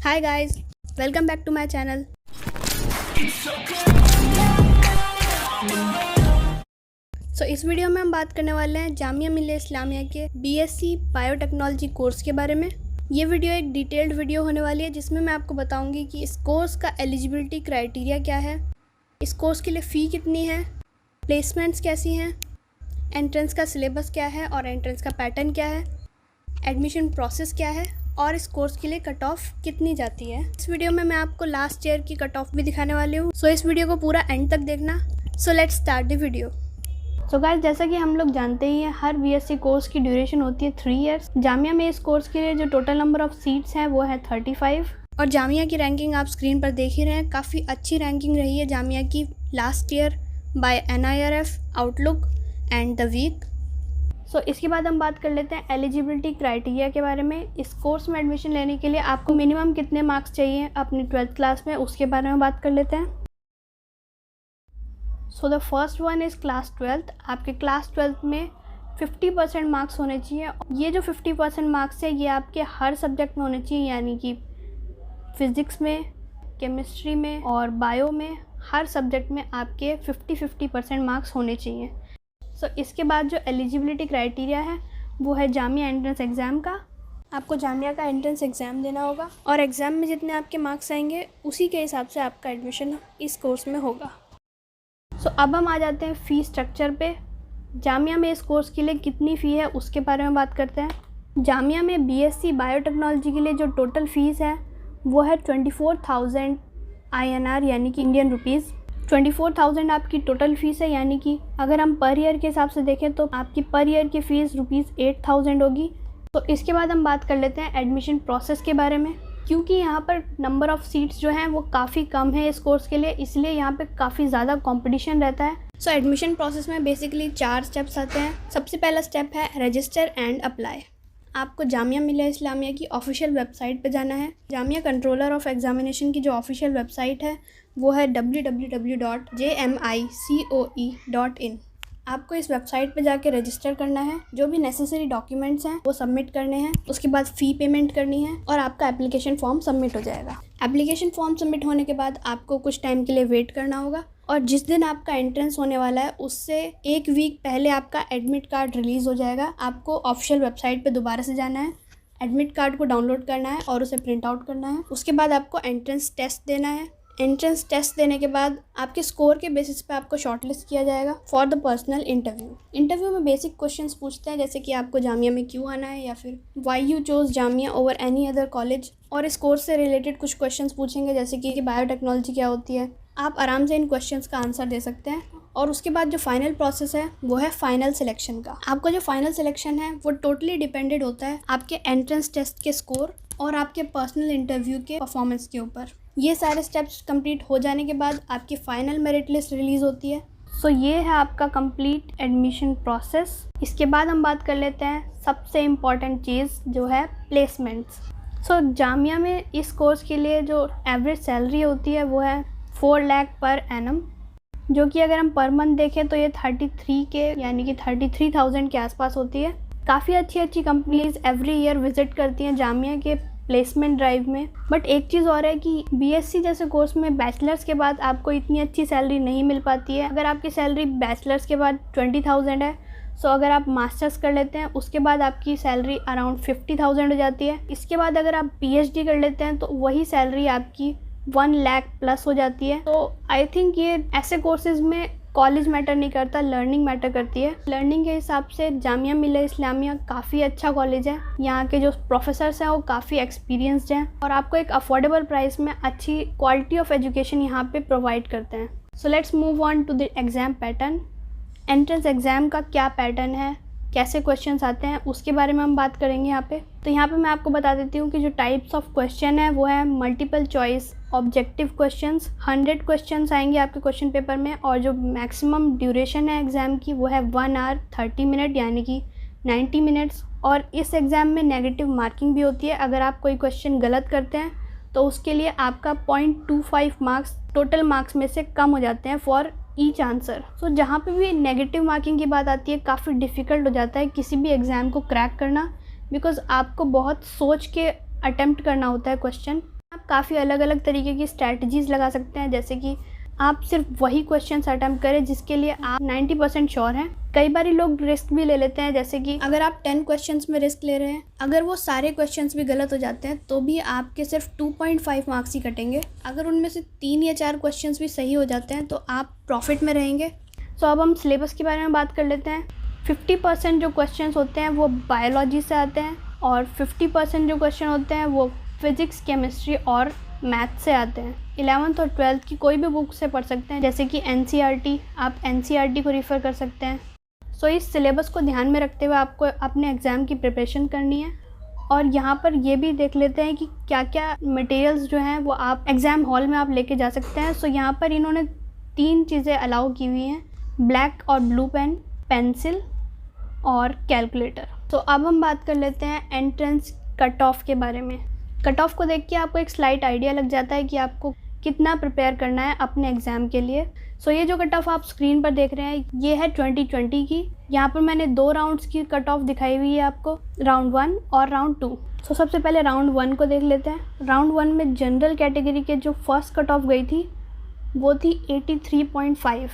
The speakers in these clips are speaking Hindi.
Hi guys, welcome back to my channel. इस वीडियो में हम बात करने वाले हैं जामिया मिल्लिया इस्लामिया के बीएससी बायोटेक्नोलॉजी कोर्स के बारे में। ये वीडियो एक डिटेल्ड वीडियो होने वाली है जिसमें मैं आपको बताऊंगी कि इस कोर्स का एलिजिबिलिटी क्राइटेरिया क्या है, इस कोर्स के लिए फ़ी कितनी है, प्लेसमेंट्स कैसी हैं, एंट्रेंस का सिलेबस क्या है और एंट्रेंस का पैटर्न क्या है, एडमिशन प्रोसेस क्या है और इस कोर्स के लिए कट ऑफ कितनी जाती है। इस वीडियो में मैं आपको लास्ट ईयर की कट ऑफ भी दिखाने वाली हूँ। इस वीडियो को पूरा एंड तक देखना। Let's start the video. Guys, जैसा कि हम लोग जानते ही हैं, हर बीएससी कोर्स की ड्यूरेशन होती है 3 इयर्स। जामिया में इस कोर्स के लिए जो टोटल नंबर ऑफ सीट्स हैं वो है 35 और जामिया की रैंकिंग आप स्क्रीन पर देख ही रहे हैं। काफ़ी अच्छी रैंकिंग रही है जामिया की last year by NIRF, Outlook and The Week. इसके बाद हम बात कर लेते हैं एलिजिबिलिटी क्राइटेरिया के बारे में। इस कोर्स में एडमिशन लेने के लिए आपको मिनिमम कितने मार्क्स चाहिए अपनी 12th क्लास में, उसके बारे में बात कर लेते हैं। The first one is class 12th। आपके क्लास 12th में 50% मार्क्स होने चाहिए। ये जो 50% मार्क्स है ये आपके हर सब्जेक्ट में होने चाहिए, यानी कि फ़िज़िक्स में, केमिस्ट्री में और बायो में, हर सब्जेक्ट में आपके 50% मार्क्स होने चाहिए। इसके बाद जो एलिजिबिलिटी क्राइटेरिया है वो है जामिया एंट्रेंस एग्ज़ाम का। आपको जामिया का एंट्रेंस एग्ज़ाम देना होगा और एग्ज़ाम में जितने आपके मार्क्स आएंगे उसी के हिसाब से आपका एडमिशन इस कोर्स में होगा। अब हम आ जाते हैं फ़ी स्ट्रक्चर पे। जामिया में इस कोर्स के लिए कितनी फ़ी है उसके बारे में बात करते हैं। जामिया में बीएससी बायोटेक्नोलॉजी के लिए जो टोटल फ़ीस है वो है 24,000 INR, यानी कि इंडियन रुपीज़। 24,000 आपकी टोटल फ़ीस है, यानी कि अगर हम पर ईयर के हिसाब से देखें तो आपकी पर ईयर की फ़ीस ₹8,000 होगी। इसके बाद हम बात कर लेते हैं एडमिशन प्रोसेस के बारे में। क्योंकि यहाँ पर नंबर ऑफ़ सीट्स जो हैं वो काफ़ी कम है इस कोर्स के लिए, इसलिए यहाँ पे काफ़ी ज़्यादा कंपटीशन रहता है। एडमिशन प्रोसेस में बेसिकली 4 स्टेप्स आते हैं। सबसे पहला स्टेप है रजिस्टर एंड अप्लाई। आपको जामिया मिल्लिया इस्लामिया की ऑफिशियल वेबसाइट पे जाना है। जामिया कंट्रोलर ऑफ एग्जामिनेशन की जो ऑफिशियल वेबसाइट है वो है www.jmicoe.in। आपको इस वेबसाइट पे जाके रजिस्टर करना है, जो भी नेसेसरी डॉक्यूमेंट्स हैं वो सबमिट करने हैं, उसके बाद फ़ी पेमेंट करनी है और आपका एप्लीकेशन फॉर्म सबमिट हो जाएगा। एप्लीकेशन फॉर्म सबमिट होने के बाद आपको कुछ टाइम के लिए वेट करना होगा और जिस दिन आपका एंट्रेंस होने वाला है उससे 1 वीक पहले आपका एडमिट कार्ड रिलीज़ हो जाएगा। आपको ऑफिशियल वेबसाइट पे दोबारा से जाना है, एडमिट कार्ड को डाउनलोड करना है और उसे प्रिंट आउट करना है। उसके बाद आपको एंट्रेंस टेस्ट देना है। एंट्रेंस टेस्ट देने के बाद आपके स्कोर के बेसिस पे आपको शॉर्टलिस्ट किया जाएगा for the personal interview. Interview में बेसिक क्वेश्चंस पूछते हैं, जैसे कि आपको जामिया में क्यों आना है या फिर why you chose Jamia over any other college, और इस कोर्स से रिलेटेड कुछ क्वेश्चंस पूछेंगे, जैसे कि बायोटेक्नोलॉजी क्या होती है। आप आराम से इन क्वेश्चंस का आंसर दे सकते हैं। और उसके बाद जो फाइनल प्रोसेस है वो है फाइनल सिलेक्शन का। आपका जो फाइनल सिलेक्शन है वो टोटली डिपेंडेड होता है आपके एंट्रेंस टेस्ट के स्कोर और आपके पर्सनल इंटरव्यू के परफॉर्मेंस के ऊपर। ये सारे स्टेप्स कंप्लीट हो जाने के बाद आपकी फ़ाइनल मेरिट लिस्ट रिलीज़ होती है। ये है आपका कंप्लीट एडमिशन प्रोसेस। इसके बाद हम बात कर लेते हैं सबसे इम्पॉर्टेंट चीज़ जो है प्लेसमेंट्स। जामिया में इस कोर्स के लिए जो एवरेज सैलरी होती है वो है 4 लाख पर एनम, जो कि अगर हम पर मंथ देखें तो ये 33K यानी कि 33,000 के आसपास होती है। काफ़ी अच्छी कंपनीज एवरी ईयर विज़िट करती हैं जामिया के प्लेसमेंट ड्राइव में। बट एक चीज़ और है कि बीएससी जैसे कोर्स में बैचलर्स के बाद आपको इतनी अच्छी सैलरी नहीं मिल पाती है। अगर आपकी सैलरी बैचलर्स के बाद 20,000 है, अगर आप मास्टर्स कर लेते हैं उसके बाद आपकी सैलरी अराउंड 50,000 हो जाती है। इसके बाद अगर आप PhD कर लेते हैं तो वही सैलरी आपकी 1 लाख प्लस हो जाती है। आई थिंक ये ऐसे कोर्सेज़ में कॉलेज मैटर नहीं करता, लर्निंग मैटर करती है। लर्निंग के हिसाब से जामिया मिल्लिया इस्लामिया काफ़ी अच्छा कॉलेज है। यहाँ के जो प्रोफेसर्स हैं वो काफ़ी एक्सपीरियंस्ड हैं और आपको एक अफोर्डेबल प्राइस में अच्छी क्वालिटी ऑफ एजुकेशन यहाँ पे प्रोवाइड करते हैं। Let's move on to the exam pattern. Entrance exam का क्या पैटर्न है, कैसे क्वेश्चंस आते हैं, उसके बारे में हम बात करेंगे यहाँ पे। यहाँ पे मैं आपको बता देती हूँ कि जो टाइप्स ऑफ क्वेश्चन है वो है multiple choice, objective questions. 100 questions आएंगे आपके क्वेश्चन पेपर में और जो मैक्सिमम ड्यूरेशन है एग्ज़ाम की वो है 1 आवर 30 मिनट, यानी कि 90 मिनट्स। और इस एग्ज़ाम में नेगेटिव मार्किंग भी होती है। अगर आप कोई क्वेश्चन गलत करते हैं तो उसके लिए आपका 0.25 मार्क्स टोटल मार्क्स में से कम हो जाते हैं फॉर ईच आंसर। जहाँ पे भी नेगेटिव मार्किंग की बात आती है काफ़ी डिफ़िकल्ट हो जाता है किसी भी एग्ज़ाम को क्रैक करना, बिकॉज़ आपको बहुत सोच के अटेम्प्ट करना होता है क्वेश्चन। आप काफ़ी अलग अलग तरीके की स्ट्रैटेजीज़ लगा सकते हैं, जैसे कि आप सिर्फ वही क्वेश्चंस अटैम्प्ट करें जिसके लिए आप 90% श्योर हैं। कई बार लोग रिस्क भी ले लेते हैं, जैसे कि अगर आप 10 क्वेश्चंस में रिस्क ले रहे हैं, अगर वो सारे क्वेश्चंस भी गलत हो जाते हैं तो भी आपके सिर्फ 2.5 मार्क्स ही कटेंगे। अगर उनमें से 3 या 4 क्वेश्चंस भी सही हो जाते हैं तो आप प्रॉफिट में रहेंगे। सो अब हम सिलेबस के बारे में बात कर लेते हैं। 50% जो क्वेश्चंस होते हैं वो बायोलॉजी से आते हैं और 50% जो क्वेश्चन होते हैं वो फिज़िक्स, केमिस्ट्री और मैथ से आते हैं। 11th और 12th की कोई भी बुक से पढ़ सकते हैं, जैसे कि NCERT, आप NCERT को रेफ़र कर सकते हैं। सो इस सिलेबस को ध्यान में रखते हुए आपको अपने एग्ज़ाम की प्रिपरेशन करनी है। और यहाँ पर ये भी देख लेते हैं कि क्या क्या मटेरियल्स जो हैं वो आप एग्ज़ाम हॉल में आप लेके जा सकते हैं। सो यहाँ पर इन्होंने 3 चीज़ें अलाउ की हुई हैं, ब्लैक और ब्लू पेन, पेंसिल और कैलकुलेटर। तो अब हम बात कर लेते हैं एंट्रेंस कट ऑफ के बारे में। कट ऑफ को देख के आपको एक स्लाइट आइडिया लग जाता है कि आपको कितना प्रिपेयर करना है अपने एग्ज़ाम के लिए। सो ये जो कट ऑफ आप स्क्रीन पर देख रहे हैं ये है 2020 की। यहाँ पर मैंने 2 राउंड्स की कट ऑफ दिखाई हुई है आपको, राउंड 1 और राउंड 2। सो सबसे पहले राउंड 1 को देख लेते हैं। राउंड 1 में जनरल कैटेगरी के जो फर्स्ट कट ऑफ गई थी वो थी 83.5,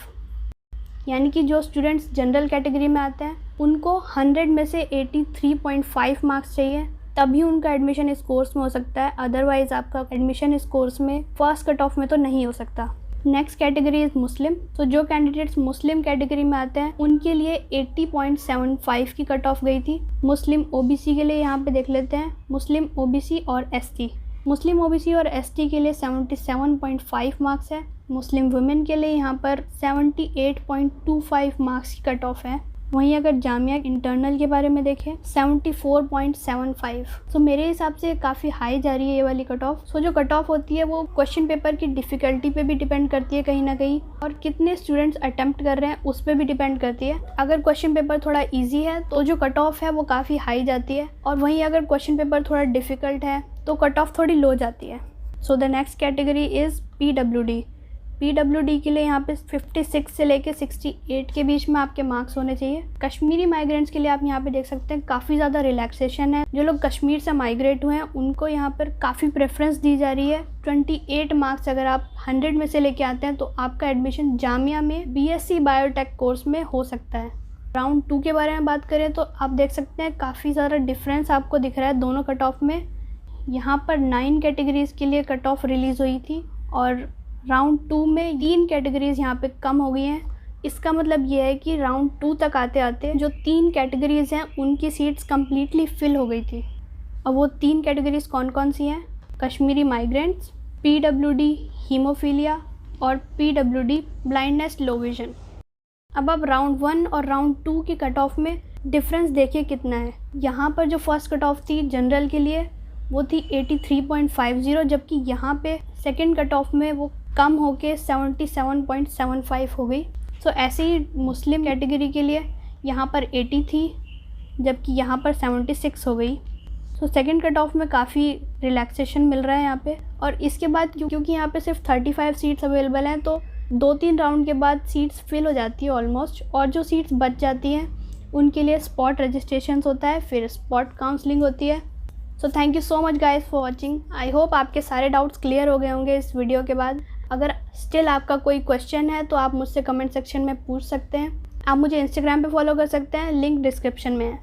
यानी कि जो स्टूडेंट्स जनरल कैटेगरी में आते हैं उनको 100 में से 83.5 मार्क्स चाहिए, तभी उनका एडमिशन इस कोर्स में हो सकता है। अदरवाइज़ आपका एडमिशन इस कोर्स में फर्स्ट कट ऑफ में तो नहीं हो सकता। नेक्स्ट कैटेगरी इज़ मुस्लिम। तो जो कैंडिडेट्स मुस्लिम कैटेगरी में आते हैं उनके लिए 80.75 की कट ऑफ गई थी। मुस्लिम OBC के लिए यहाँ पे देख लेते हैं, मुस्लिम OBC और ST। मुस्लिम OBC और ST के लिए 77.5 मार्क्स है। मुस्लिम वुमेन के लिए यहाँ पर 78.25 मार्क्स की कट ऑफ है। वहीं अगर जामिया इंटरनल के बारे में देखें 74.75। सो मेरे हिसाब से काफ़ी हाई जा रही है ये वाली कट ऑफ। सो जो कट ऑफ होती है वो क्वेश्चन पेपर की डिफ़िकल्टी पे भी डिपेंड करती है कहीं ना कहीं, और कितने स्टूडेंट्स अटेम्प्ट कर रहे हैं उस पर भी डिपेंड करती है। अगर क्वेश्चन पेपर थोड़ा ईजी है तो जो कट ऑफ है वो काफ़ी हाई जाती है, और वहीं अगर क्वेश्चन पेपर थोड़ा डिफ़िकल्ट है तो कट ऑफ थोड़ी लो जाती है। So the next category is PWD। PWD के लिए यहाँ पे 56 से लेके 68 के बीच में आपके मार्क्स होने चाहिए। कश्मीरी माइग्रेंट्स के लिए आप यहाँ पे देख सकते हैं काफ़ी ज़्यादा रिलैक्सेशन है। जो लोग कश्मीर से माइग्रेट हुए हैं उनको यहाँ पर काफ़ी प्रेफरेंस दी जा रही है। 28 मार्क्स अगर आप 100 में से लेके आते हैं तो आपका एडमिशन जामिया में BSc बायोटेक कोर्स में हो सकता है। राउंड 2 के बारे में बात करें तो आप देख सकते हैं काफ़ी ज़्यादा डिफरेंस आपको दिख रहा है दोनों कट ऑफ में। यहाँ पर 9 कैटेगरीज़ के लिए कट ऑफ रिलीज़ हुई थी और राउंड 2 में 3 कैटेगरीज़ यहाँ पे कम हो गई हैं। इसका मतलब ये है कि राउंड 2 तक आते आते जो 3 कैटेगरीज़ हैं उनकी सीट्स कम्प्लीटली फिल हो गई थी। और वो 3 कैटेगरीज़ कौन कौन सी हैं? कश्मीरी माइग्रेंट्स, PWD हीमोफीलिया और PWD ब्लाइंडनेस लो विजन। अब आप राउंड 1 और राउंड 2 की कट ऑफ में डिफरेंस देखिए कितना है। यहाँ पर जो फर्स्ट कट ऑफ थी जनरल के लिए वो थी 83.50, जबकि यहाँ पे सेकंड कट ऑफ में वो कम होके 77.75 हो गई। सो ऐसे ही मुस्लिम कैटेगरी के लिए यहाँ पर 80 थी जबकि यहाँ पर 76 हो गई। सो सेकंड कट ऑफ में काफ़ी रिलैक्सेशन मिल रहा है यहाँ पे। और इसके बाद क्योंकि यहाँ पे सिर्फ 35 सीट्स अवेलेबल हैं तो 2-3 राउंड के बाद सीट्स फिल हो जाती है ऑलमोस्ट, और जो सीट्स बच जाती हैं उनके लिए स्पॉट रजिस्ट्रेशन होता है, फिर स्पॉट काउंसलिंग होती है। So thank you so much guys for watching. I hope आपके सारे डाउट्स क्लियर हो गए होंगे इस वीडियो के बाद। अगर स्टिल आपका कोई क्वेश्चन है तो आप मुझसे कमेंट सेक्शन में पूछ सकते हैं। आप मुझे इंस्टाग्राम पे फॉलो कर सकते हैं, लिंक डिस्क्रिप्शन में है।